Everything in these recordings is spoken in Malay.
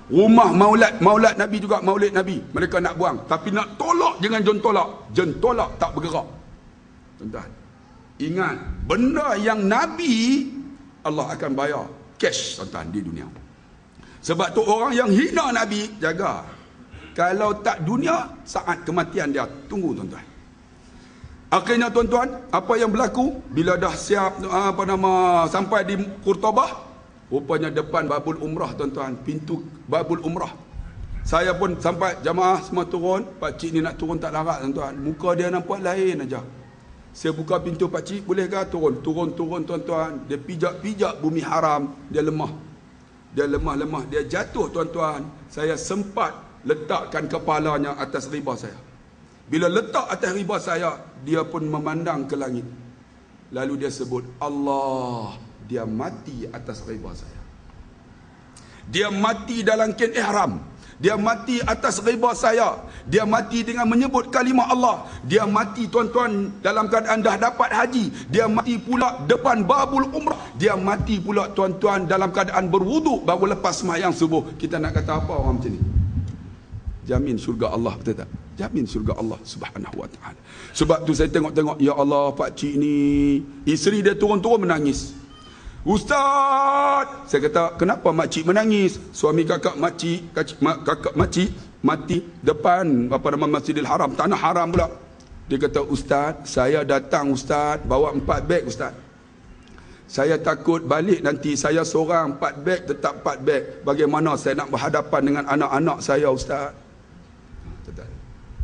Rumah maulid Nabi juga, maulid Nabi. Mereka nak buang. Tapi nak tolak, jangan jom tolak. Jom tolak, tak bergerak. Tuan-tuan, ingat, benda yang Nabi, Allah akan bayar cash, tuan-tuan, di dunia. Sebab tu orang yang hina Nabi, jaga. Kalau tak dunia, saat kematian dia. Tunggu, tuan-tuan. Akhirnya, tuan-tuan, apa yang berlaku? Bila dah siap, sampai di Qurtabah, rupanya depan Babul Umrah, tuan-tuan, pintu Babul Umrah. Saya pun sampai jamaah semua turun. Pakcik ni nak turun tak larat, tuan-tuan. Muka dia nampak lain aja. Saya buka pintu, pakcik bolehkah turun? Turun, tuan-tuan. Dia pijak-pijak bumi haram. Dia lemah. Dia jatuh, tuan-tuan. Saya sempat letakkan kepalanya atas riba saya. Bila letak atas riba saya, dia pun memandang ke langit. Lalu dia sebut, Allah. Dia mati atas riba saya. Dia mati dalam kain ihram. Dia mati atas riba saya. Dia mati dengan menyebut kalimah Allah. Dia mati, tuan-tuan, dalam keadaan dah dapat haji. Dia mati pula depan Babul Umrah. Dia mati pula, tuan-tuan, dalam keadaan berwuduk baru lepas sembahyang subuh. Kita nak kata apa orang macam ni? Jamin syurga Allah, betul tak? Jamin syurga Allah Subhanahu wa ta'ala. Sebab tu saya tengok-tengok, ya Allah, pakcik ni, isteri dia turun-turun menangis. Ustaz, saya kata, kenapa makcik menangis? Suami kakak makcik mati depan Masjidil Haram, tanah haram pula. Dia kata, Ustaz, saya datang, Ustaz, bawa 4 beg, Ustaz. Saya takut balik nanti saya seorang 4 beg, tetap 4 beg. Bagaimana saya nak berhadapan dengan anak-anak saya, Ustaz?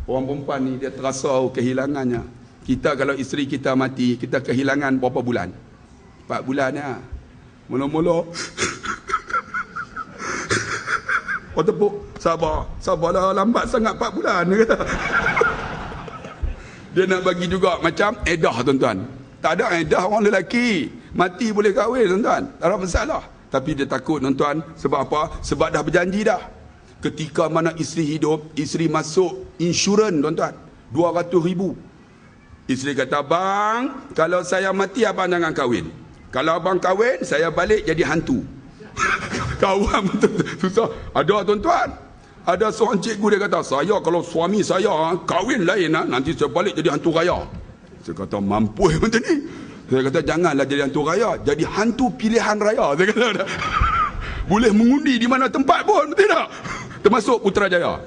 Orang perempuan ni dia terasa kehilangannya. Kita kalau isteri kita mati, kita kehilangan berapa bulan? 4 bulan ya. Mula-mula oh tepuk, sabarlah, lambat sangat 4 bulan, dia kata. Dia nak bagi juga macam edah, tuan-tuan. Tak ada edah orang lelaki mati boleh kahwin, tuan-tuan, tak ada masalah. Tapi dia takut, tuan-tuan. Sebab apa? Sebab dah berjanji dah. Ketika mana isteri hidup, isteri masuk insurans, tuan-tuan, 200,000. Isteri kata, bang, kalau saya mati abang jangan kahwin. Kalau abang kahwin, saya balik jadi hantu. Kawan betul, susah. Ada, tuan-tuan, ada seorang cikgu dia kata, saya kalau suami saya kahwin lain, nanti saya balik jadi hantu raya. Saya kata, mampu macam ni. Saya kata, janganlah jadi hantu raya, jadi hantu pilihan raya. Saya kata, boleh mengundi di mana tempat pun, betul tak? Termasuk Putrajaya.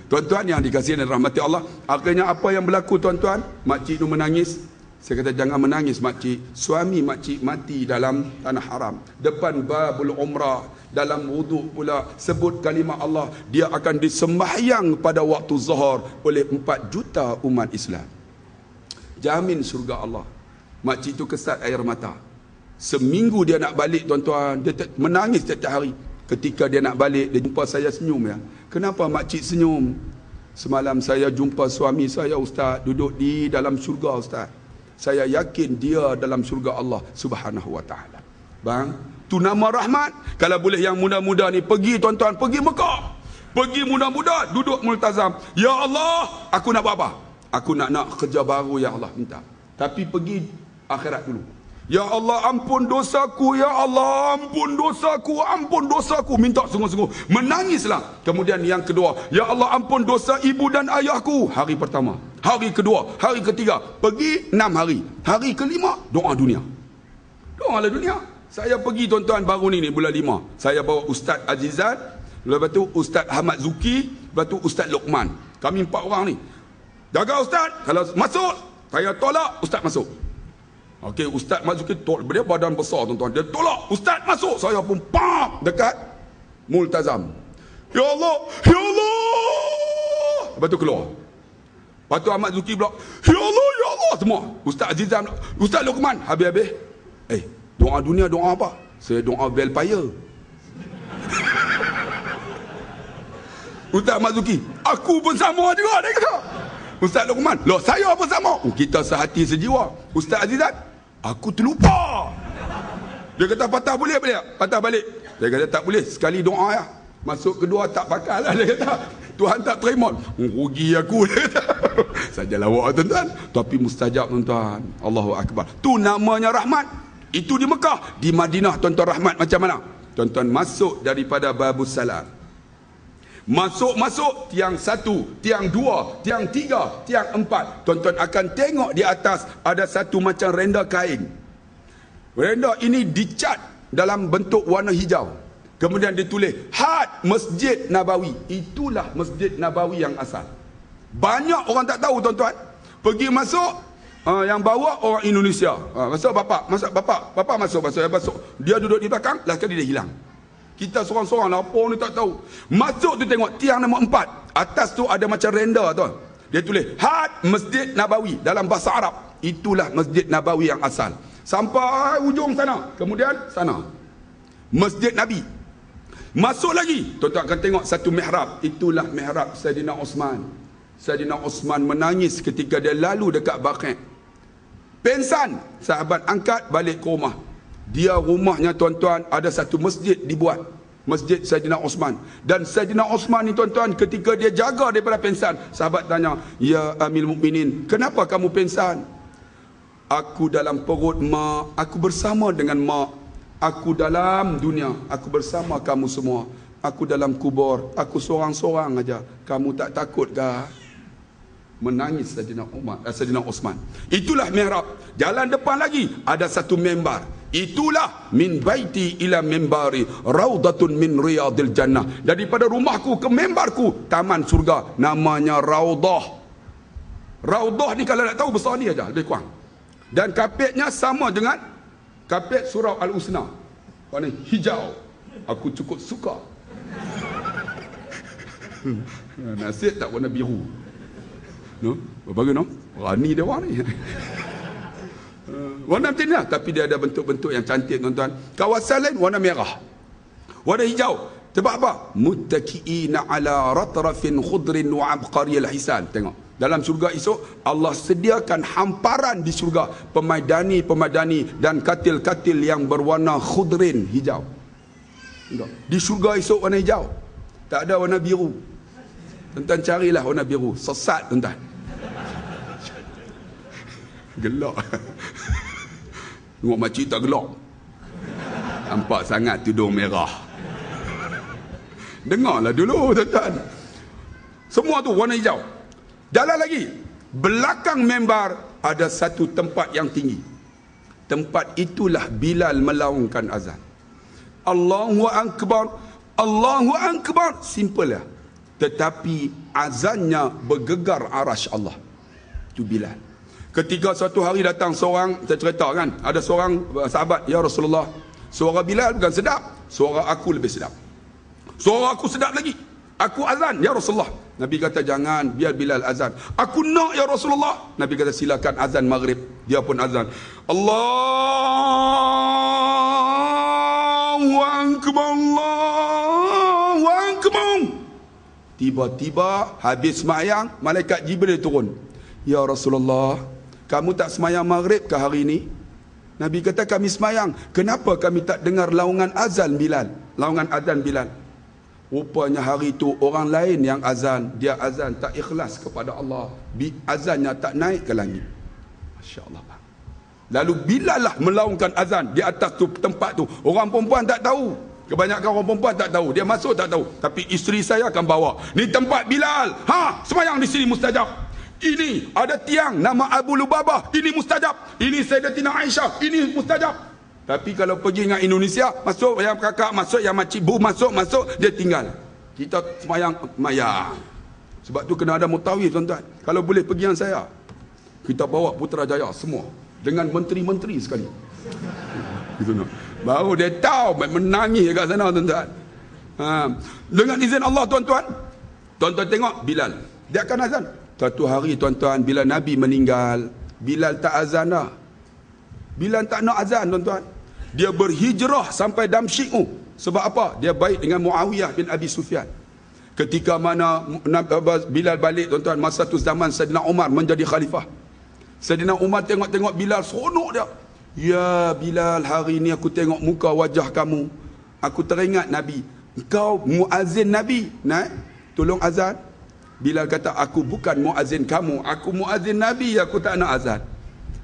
Tuan-tuan yang dikasihi dan rahmati Allah, akhirnya apa yang berlaku, tuan-tuan? Makcik tu menangis. Saya kata, jangan menangis, makcik. Suami makcik mati dalam tanah haram, depan Babul Umrah, dalam wuduk pula, sebut kalimah Allah. Dia akan disembahyang pada waktu zuhur oleh 4 juta umat Islam. Jamin surga Allah. Makcik tu kesat air mata. Seminggu dia nak balik, tuan-tuan, dia menangis setiap hari. Ketika dia nak balik, dia jumpa saya senyum, ya. Kenapa makcik senyum? Semalam saya jumpa suami saya, Ustaz, duduk di dalam syurga, Ustaz. Saya yakin dia dalam syurga Allah Subhanahu wa ta'ala. Bang, tu nama rahmat. Kalau boleh yang muda-muda ni pergi, tuan-tuan, pergi Mekah. Pergi muda-muda, duduk multazam. Ya Allah, aku nak buat apa? Aku nak kerja baru, ya Allah, minta. Tapi pergi akhirat dulu. Ya Allah, ampun dosaku, ya Allah, ampun dosaku, ampun dosaku. Minta sungguh-sungguh, menangislah. Kemudian yang kedua, ya Allah, ampun dosa ibu dan ayahku. Hari pertama, hari kedua, hari ketiga, pergi 6 hari. Hari kelima, doa dunia. Doa lah dunia. Saya pergi, tuan-tuan, baru ni bulan 5. Saya bawa Ustaz Azizan, lepas tu Ustaz Ahmad Zuki, lepas tu Ustaz Luqman. Kami 4 orang ni. Jaga Ustaz, kalau masuk, saya tolak, Ustaz masuk. Okey, Ustaz masuk, dia badan besar, tuan-tuan. Dia tolak, Ustaz masuk. Saya pun pam dekat multazam. Ya Allah, ya Allah. Lepas tu keluar. Lepas tu Ahmad Zuki pula, ya Allah, ya Allah. Semua. Ustaz Azizan, Ustaz Luqman. Habis-habis, doa dunia, doa apa? Saya doa vampire. Ustaz Ahmad Zuki, aku pun sama juga, dia kata. Ustaz Luqman, loh, saya pun sama. Kita sehati sejiwa. Ustaz Azizan, aku terlupa. Dia kata, patah boleh balik? Patah balik. Dia kata, tak boleh, sekali doa ya. Masuk kedua tak pakal lah, dia kata. Tuhan tak terima. Rugi aku, dia kata. Saja lawak, tuan-tuan. Tapi mustajab, tuan-tuan. Allahu Akbar. Tu namanya rahmat. Itu di Mekah. Di Madinah, tuan-tuan, rahmat macam mana? Tuan-tuan, masuk daripada babus salam. Masuk tiang 1, tiang 2, tiang 3, tiang 4. Tuan-tuan akan tengok di atas ada satu macam renda kain. Renda ini dicat dalam bentuk warna hijau. Kemudian ditulis Had Masjid Nabawi. Itulah Masjid Nabawi yang asal. Banyak orang tak tahu, tuan-tuan. Pergi masuk, yang bawa orang Indonesia. Masuk bapak, bapak masuk. Dia duduk di belakang, last kali dia hilang. Kita seorang-seorang lapor ni tak tahu. Masuk tu tengok tiang nombor 4. Atas tu ada macam renda tu. Dia tulis Had Masjid Nabawi dalam bahasa Arab. Itulah Masjid Nabawi yang asal. Sampai ujung sana. Kemudian sana Masjid Nabi. Masuk lagi, tuan-tuan akan tengok satu mihrab. Itulah mihrab Saidina Osman. Saidina Osman menangis ketika dia lalu dekat Baqi'. Pensan, sahabat angkat balik ke rumah. Dia rumahnya, tuan-tuan, ada satu masjid dibuat. Masjid Saidina Osman. Dan Saidina Osman ni, tuan-tuan, ketika dia jaga daripada pensan, sahabat tanya, "Ya Amil Mukminin, kenapa kamu pensan?" "Aku dalam perut mak, aku bersama dengan mak. Aku dalam dunia, aku bersama kamu semua. Aku dalam kubur, aku seorang-seorang aja. Kamu tak takut kah?" Menangis Saidina Osman. Itulah mihrab. Jalan depan lagi ada satu mimbar. Itulah min baiti ila mimbari raudatun min riyadil jannah. Daripada rumahku ke mimbarku taman surga, namanya Raudah. Raudah ni kalau nak tahu besar ni aja, lebih kurang. Dan kapetnya sama dengan kapet surau Al-Husna, warna hijau. Aku cukup suka. Nasib tak warna biru. No? Bagaimana? Rani dia orang ni. Warna macam ni lah. Tapi dia ada bentuk-bentuk yang cantik, tuan-tuan. Kawasan lain warna merah, warna hijau. Sebab apa? Muttaki'ina ala ratrafin khudrin wa abqariyal hisan. Tengok, dalam syurga esok Allah sediakan hamparan di syurga, pemadani-pemadani dan katil-katil yang berwarna khudrin, hijau. Di syurga esok warna hijau, tak ada warna biru. Tuan-tuan carilah warna biru, sesat tuan-tuan. Gelak. Tengok makcik tak gelak. Nampak sangat tudung merah. Dengarlah dulu, tuan-tuan. Semua tu warna hijau. Jalan lagi, belakang mimbar ada satu tempat yang tinggi. Tempat itulah Bilal melaungkan azan. Allahu Akbar, Allahu Akbar. Simple lah. Tetapi azannya bergegar arasy Allah. Itu Bilal. Ketika suatu hari datang seorang, saya cerita kan, ada seorang sahabat, "Ya Rasulullah, suara Bilal bukan sedap, suara aku lebih sedap. Suara aku sedap lagi, aku azan, ya Rasulullah." Nabi kata, "Jangan, biar Bilal azan." "Aku nak, ya Rasulullah." Nabi kata, "Silakan azan maghrib." Dia pun azan. Allahu Akbar, Allahu Akbar. Tiba-tiba habis sembahyang, malaikat Jibril turun. "Ya Rasulullah, kamu tak sembahyang maghrib ke hari ini?" Nabi kata, "Kami sembahyang." "Kenapa kami tak dengar laungan azan Bilal?" Laungan azan Bilal. Rupanya hari itu orang lain yang azan. Dia azan tak ikhlas kepada Allah. Azannya tak naik ke langit. Masya Allah. Lalu Bilal lah melaungkan azan di atas tu, tempat tu. Orang perempuan tak tahu. Kebanyakan orang perempuan tak tahu. Dia masuk tak tahu. Tapi isteri saya akan bawa. "Ni tempat Bilal. Sembahyang di sini mustajab. Ini ada tiang nama Abu Lubabah, ini mustajab. Ini Sayyidatina Aisyah, ini mustajab." Tapi kalau pergi dengan Indonesia, masuk yang kakak, masuk yang makcik bu, masuk, dia tinggal. Kita sembahyang mayang. Sebab tu kena ada mutawif, tuan-tuan. Kalau boleh pergi yang saya, kita bawa Putrajaya semua dengan menteri-menteri sekali. Gitu nak. Baru dia tahu menangis kat sana, tuan-tuan. Dengan izin Allah, tuan-tuan. Tuan-tuan tengok Bilal, dia akan azan. Satu hari, tuan-tuan, bila Nabi meninggal, Bilal tak azan dah. Bilal tak nak azan, tuan-tuan. Dia berhijrah sampai Damsyik. Sebab apa? Dia baik dengan Muawiyah bin Abi Sufyan. Ketika mana Bilal balik, tuan-tuan, masa tu zaman Saidina Umar menjadi khalifah. Saidina Umar tengok-tengok Bilal, seronok dia. "Ya Bilal, hari ni aku tengok muka wajah kamu, aku teringat Nabi. Engkau muazzin Nabi, naik tolong azan." Bilal kata, "Aku bukan muazzin kamu, aku muazzin Nabi, aku tak nak azan."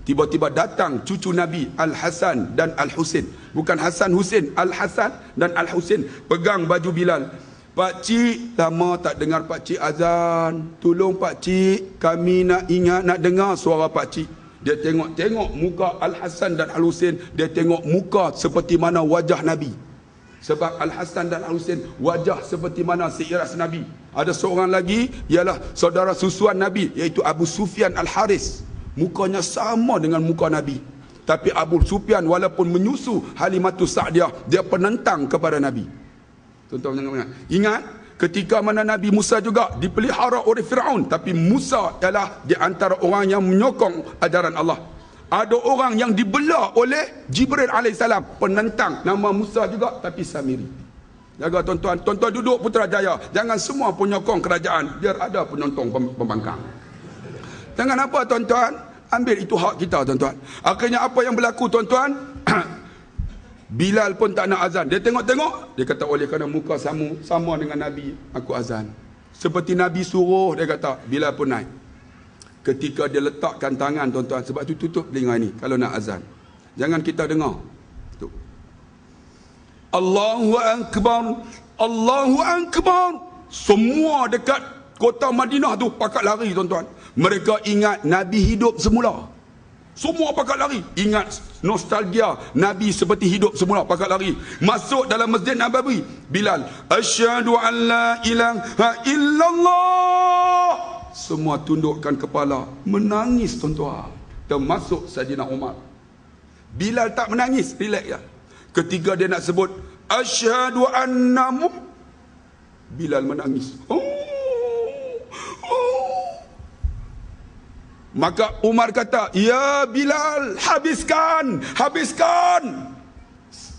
Tiba-tiba datang cucu Nabi Al-Hasan dan Al-Husin. Bukan Hasan Husin, Al-Hasan dan Al-Husin. Pegang baju Bilal. Pakcik, lama tak dengar pakcik azan. Tolong pakcik, kami nak ingat, nak dengar suara pakcik. Dia tengok muka Al-Hasan dan Al-Husin. Dia tengok muka seperti mana wajah Nabi. Sebab Al-Hasan dan Al-Husin wajah seperti mana seiras Nabi. Ada seorang lagi, ialah saudara susuan Nabi, iaitu Abu Sufyan Al-Haris. Mukanya sama dengan muka Nabi. Tapi Abu Sufyan walaupun menyusu Halimatus Sa'diyah, dia penentang kepada Nabi. Tuan-tuan jangan ingat, ketika mana Nabi Musa juga dipelihara oleh Firaun, tapi Musa ialah di antara orang yang menyokong ajaran Allah. Ada orang yang dibelah oleh Jibril alaihissalam, penentang, nama Musa juga tapi Samiri. Jaga tuan-tuan, tuan-tuan duduk Putrajaya, jangan semua penyokong kerajaan, biar ada penyokong pembangkang. Jangan apa tuan-tuan, ambil itu hak kita tuan-tuan. Akhirnya apa yang berlaku tuan-tuan? Bilal pun tak nak azan. Dia tengok-tengok, dia kata oleh kerana muka sama dengan Nabi, aku azan. Seperti Nabi suruh, dia kata, Bilal pun naik. Ketika dia letakkan tangan tuan-tuan, sebab tu tutup telinga ni kalau nak azan. Jangan kita dengar. Tuh. Allahu Akbar, Allahu Akbar. Semua dekat kota Madinah tu pakat lari tuan-tuan. Mereka ingat Nabi hidup semula. Semua pakat lari. Ingat nostalgia Nabi seperti hidup semula, pakat lari. Masuk dalam Masjid Nabawi, Bilal, asyhadu an la ilaha illallah. Semua tundukkan kepala, menangis tuan-tuan. Termasuk Saidina Umar. Bilal tak menangis, relax ya. Ketika dia nak sebut asyhadu anna Bilal menangis. Maka Umar kata, ya Bilal, habiskan, habiskan.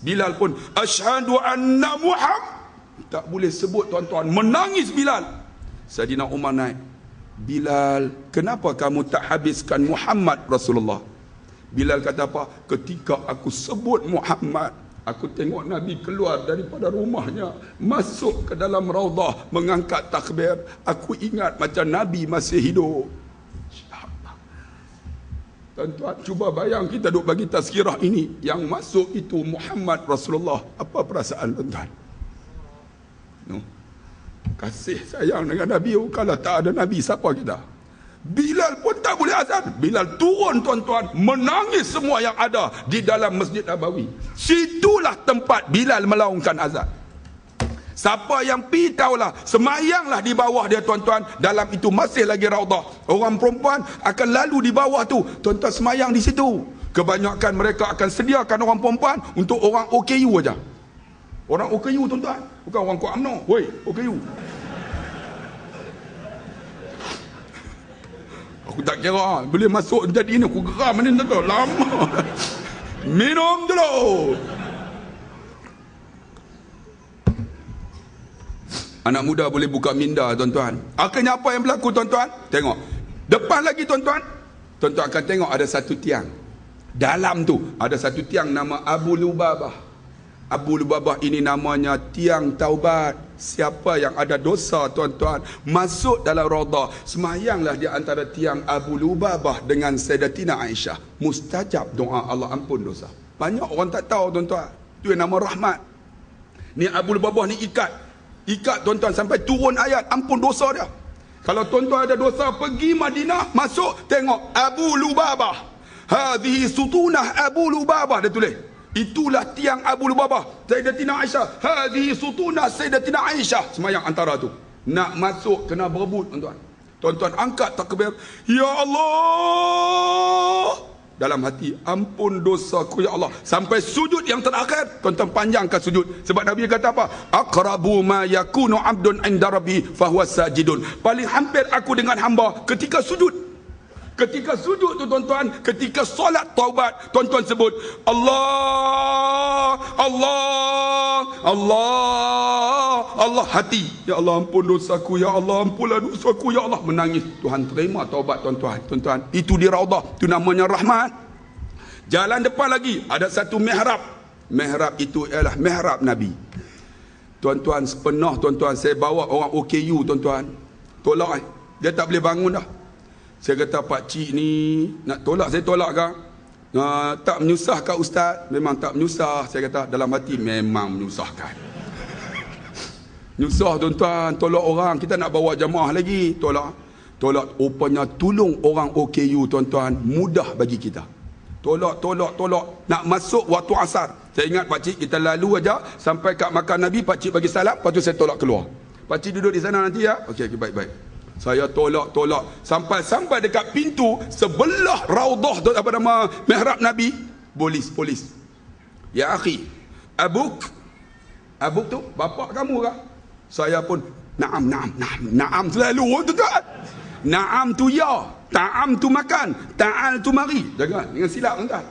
Bilal pun, asyhadu anna Muhammad. Tak boleh sebut tuan-tuan, menangis Bilal. Saidina Umar naik. Bilal, kenapa kamu tak habiskan Muhammad Rasulullah? Bilal kata apa? Ketika aku sebut Muhammad, aku tengok Nabi keluar daripada rumahnya, masuk ke dalam raudah, mengangkat takbir. Aku ingat macam Nabi masih hidup. Tuan-tuan, cuba bayang kita duk bagi tazkirah ini, yang masuk itu Muhammad Rasulullah. Apa perasaan tuan-tuan? No. Kasih sayang dengan Nabi. Kalau tak ada Nabi, siapa kita? Bilal pun tak boleh azan. Bilal turun tuan-tuan, menangis semua yang ada di dalam Masjid Nabawi. Situlah tempat Bilal melaungkan azan. Siapa yang pi tahulah, semayanglah di bawah dia tuan-tuan. Dalam itu masih lagi raudah. Orang perempuan akan lalu di bawah tu, tuan-tuan semayang di situ. Kebanyakan mereka akan sediakan orang perempuan untuk orang OKU aja. Orang OKU tuan-tuan, bukan orang Kuala UMNO. Woi, OKU. Aku tak kira boleh masuk jadi ini, aku geram ni tuan-tuan. Lama. Minum dulu. Anak muda boleh buka minda tuan-tuan. Akhirnya apa yang berlaku tuan-tuan? Tengok. Depan lagi tuan-tuan. Tuan-tuan akan tengok ada satu tiang. Dalam tu ada satu tiang nama Abu Lubabah. Abu Lubabah ini namanya tiang taubat. Siapa yang ada dosa tuan-tuan, masuk dalam raudah, semayanglah di antara tiang Abu Lubabah dengan Sayyidatina Aisyah. Mustajab doa, Allah ampun dosa. Banyak orang tak tahu tuan-tuan. Itu yang nama rahmat. Ni Abu Lubabah ni ikat tuan-tuan sampai turun ayat ampun dosa dia. Kalau tuan-tuan ada dosa, pergi Madinah, masuk, tengok Abu Lubabah. Hadhihi sutunah Abu Lubabah, dia tulis. Itulah tiang Abu Lubabah. Sayyidatina Aisyah. Hadhihi sutunah Sayyidatina Aisyah. Semayang antara tu. Nak masuk kena berebut tuan-tuan. Tuan-tuan angkat takbir. Ya Allah. Dalam hati, ampun dosaku ya Allah. Sampai sujud yang terakhir, tuan-tuan panjangkan sujud. Sebab Nabi kata apa? Aqrabu ma yakunu abdun inda rabbi fahuwa sajidun. Paling hampir aku dengan hamba ketika sujud. Ketika sujud tu tuan-tuan, ketika solat taubat, tuan-tuan sebut Allah, Allah, Allah, Allah. Hati, ya Allah ampun dosaku, ya Allah ampunlah dosaku, ya Allah. Menangis, Tuhan terima taubat tuan-tuan. Tuan-tuan, itu di raudah, itu namanya rahmat. Jalan depan lagi ada satu mihrab. Mihrab itu ialah mihrab Nabi. Tuan-tuan, sepenuh tuan-tuan saya bawa orang OKU tuan-tuan. Tolak dia tak boleh bangun dah. Saya kata pak cik ni nak tolak, saya tolak ke? Tak menyusahkan ustaz? Memang tak menyusah. Saya kata dalam hati memang menyusahkan. Nyusah tuan-tuan, tolak orang, kita nak bawa jamaah lagi, tolak. Rupanya tolong orang OKU tuan-tuan mudah bagi kita. Tolak. Nak masuk waktu asar. Saya ingat pak cik kita lalu aja sampai kat makan Nabi, pak cik bagi salam, lepas tu saya tolak keluar. Pak cik duduk di sana nanti ya. Okey, baik. Saya tolak sampai dekat pintu sebelah raudhah tu apa nama mihrab Nabi, polis. Ya akhi, abuk tu bapa kamu ke? Saya pun naam selalu tuan. Naam tu ya, ta'am tu makan, ta'al tu mari. Jangan silap tuan.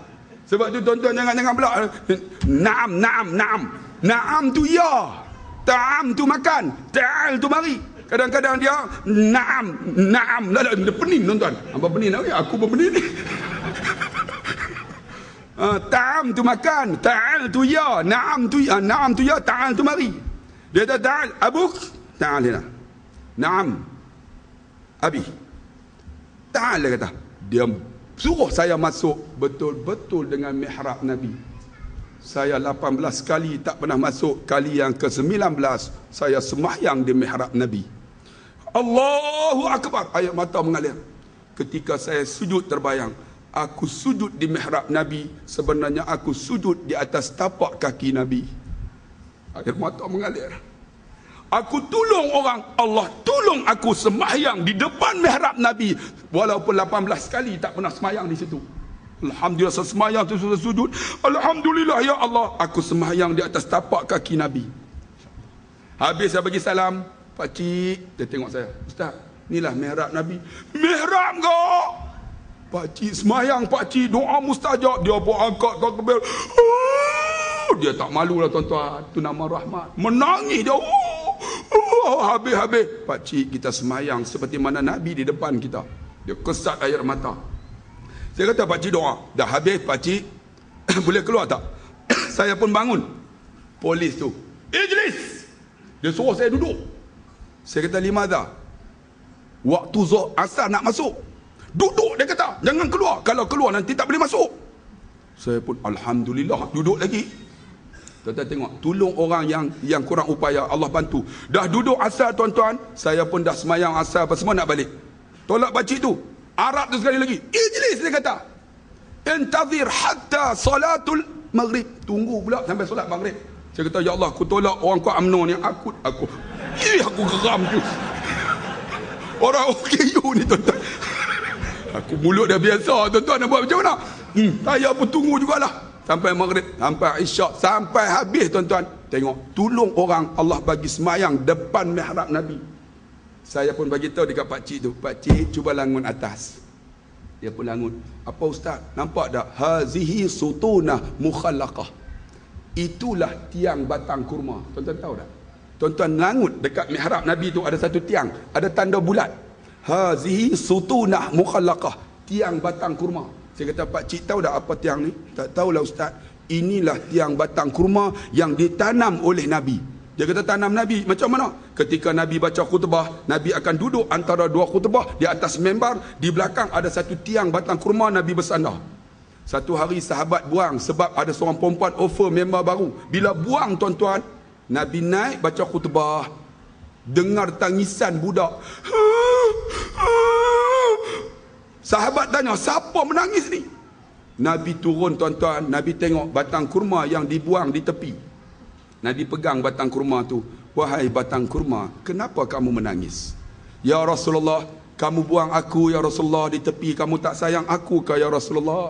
Sebab tu tuan-tuan jangan pula naam tu ya, ta'am tu makan, ta'al tu mari. Kadang-kadang dia naam dia pening tuan-tuan. Apa pening aku pun pening ni. Ta'am tu makan, ta'al tu ya, naam tu ya, ta'al tu mari. Dia kata ta'al abuk, ta'al hina. Naam abi. Ta'al dia kata. Dia suruh saya masuk betul-betul dengan mihrab Nabi. Saya 18 kali tak pernah masuk. Kali yang ke-19 saya sembahyang di mihrab Nabi. Allahu Akbar. Air mata mengalir. Ketika saya sujud terbayang, aku sujud di mihrab Nabi, sebenarnya aku sujud di atas tapak kaki Nabi. Air mata mengalir. Aku tolong orang, Allah tolong aku sembahyang di depan mihrab Nabi. Walaupun 18 kali tak pernah sembahyang di situ. Alhamdulillah saya sembahyang tu sudah sujud. Alhamdulillah ya Allah, aku sembahyang di atas tapak kaki Nabi. Habis saya bagi salam, pak cik, dia tengok saya. Ustaz, inilah mihrab Nabi. Mihrab ke? Pak cik sembahyang, pak cik doa mustajab. Dia pun angkat takbir. Dia tak malu lah tuan-tuan. Itu nama rahmat. Menangis dia. Habis-habis. Pak cik, kita sembahyang seperti mana Nabi di depan kita. Dia kesat air mata. Saya kata pak cik doa. Dah habis pak cik. Boleh keluar tak? Saya pun bangun. Polis tu, Ijlis. Dia suruh saya duduk. Saya kata limadha? Waktu asar nak masuk. Duduk dia kata. Jangan keluar. Kalau keluar nanti tak boleh masuk. Saya pun alhamdulillah duduk lagi. Tuan-tuan tengok, tolong orang yang kurang upaya, Allah bantu. Dah duduk asar tuan-tuan, saya pun dah semayang asar apa semua nak balik. Tolak pakcik tu, Arab tu sekali lagi. Ijlis dia kata. Intazir hatta salatul maghrib. Tunggu pula sampai solat maghrib. Saya kata ya Allah, aku tolak orang kau UMNO ni, aku geram tu. Orang OKU ni tuan-tuan. Aku mulut dah biasa tuan-tuan, nak buat macam mana? Saya pun tunggu jugalah. Sampai maghrib, sampai isyak, sampai habis tuan-tuan. Tengok, tolong orang, Allah bagi semayang depan mihrab Nabi. Saya pun bagi tahu dekat pakcik tu, pakcik cuba langun atas. Dia pun langun. Apa ustaz? Nampak tak? Hazihi sutunah mukhallaqah. Itulah tiang batang kurma. Tuan-tuan tahu tak? Tuan-tuan langut dekat mihrab Nabi tu ada satu tiang, ada tanda bulat. Hazihi sutunah mukhallaqah. Tiang batang kurma. Saya kata, pakcik tahu tak apa tiang ni? Tak tahulah ustaz. Inilah tiang batang kurma yang ditanam oleh Nabi. Dia kata tanam Nabi. Macam mana? Ketika Nabi baca khutbah, Nabi akan duduk antara dua khutbah. Di atas membar, di belakang ada satu tiang batang kurma, Nabi bersandar. Satu hari sahabat buang sebab ada seorang perempuan offer member baru. Bila buang tuan-tuan, Nabi naik baca khutbah. Dengar tangisan budak. Sahabat tanya, siapa menangis ni? Nabi turun tuan-tuan. Nabi tengok batang kurma yang dibuang di tepi. Nabi pegang batang kurma tu. Wahai batang kurma, kenapa kamu menangis? Ya Rasulullah, kamu buang aku ya Rasulullah di tepi. Kamu tak sayang aku ke ya Rasulullah?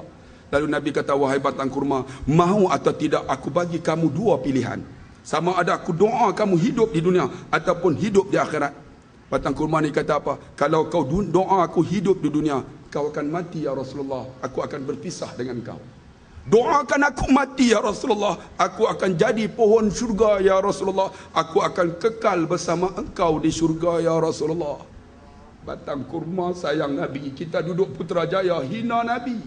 Lalu Nabi kata, wahai batang kurma, mahu atau tidak aku bagi kamu dua pilihan. Sama ada aku doa kamu hidup di dunia ataupun hidup di akhirat. Batang kurma ni kata apa? Kalau kau doa aku hidup di dunia, kau akan mati ya Rasulullah. Aku akan berpisah dengan kau. Doakan aku mati ya Rasulullah. Aku akan jadi pohon syurga ya Rasulullah. Aku akan kekal bersama engkau di syurga ya Rasulullah. Batang kurma sayang Nabi. Kita duduk Putrajaya hina Nabi.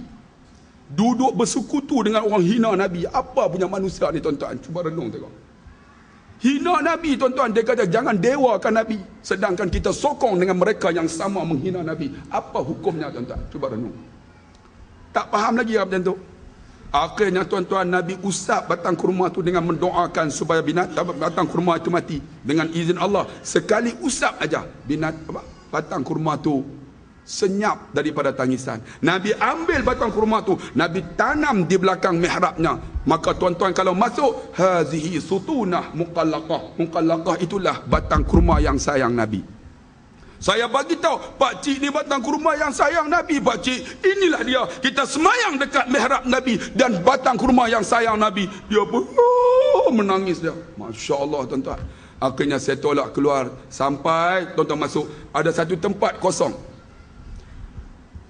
Duduk bersekutu dengan orang hina Nabi. Apa punya manusia ni tuan-tuan? Cuba renung tengok. Hina Nabi tuan-tuan. Dia kata jangan dewakan Nabi. Sedangkan kita sokong dengan mereka yang sama menghina Nabi. Apa hukumnya tuan-tuan? Cuba renung. Tak faham lagi apa macam tu. Akhirnya tuan-tuan, Nabi usap batang kurma tu dengan mendoakan supaya batang kurma itu mati. Dengan izin Allah. Sekali usap aja batang kurma tu senyap daripada tangisan. Nabi ambil batang kurma tu, Nabi tanam di belakang mihrabnya. Maka tuan-tuan kalau masuk, hazihi sutunah muqallaqah. Muqallaqah itulah batang kurma yang sayang Nabi. Saya bagi tahu, pak cik ni batang kurma yang sayang Nabi. Pak cik, inilah dia. Kita semayang dekat mihrab Nabi dan batang kurma yang sayang Nabi. Dia pun menangis dia. Masya Allah tuan-tuan. Akhirnya saya tolak keluar. Sampai tuan-tuan masuk, ada satu tempat kosong.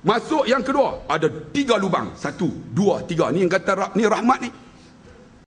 Masuk yang kedua, ada 3 lubang. 1, 2, 3. Ni yang kata ni rahmat ni.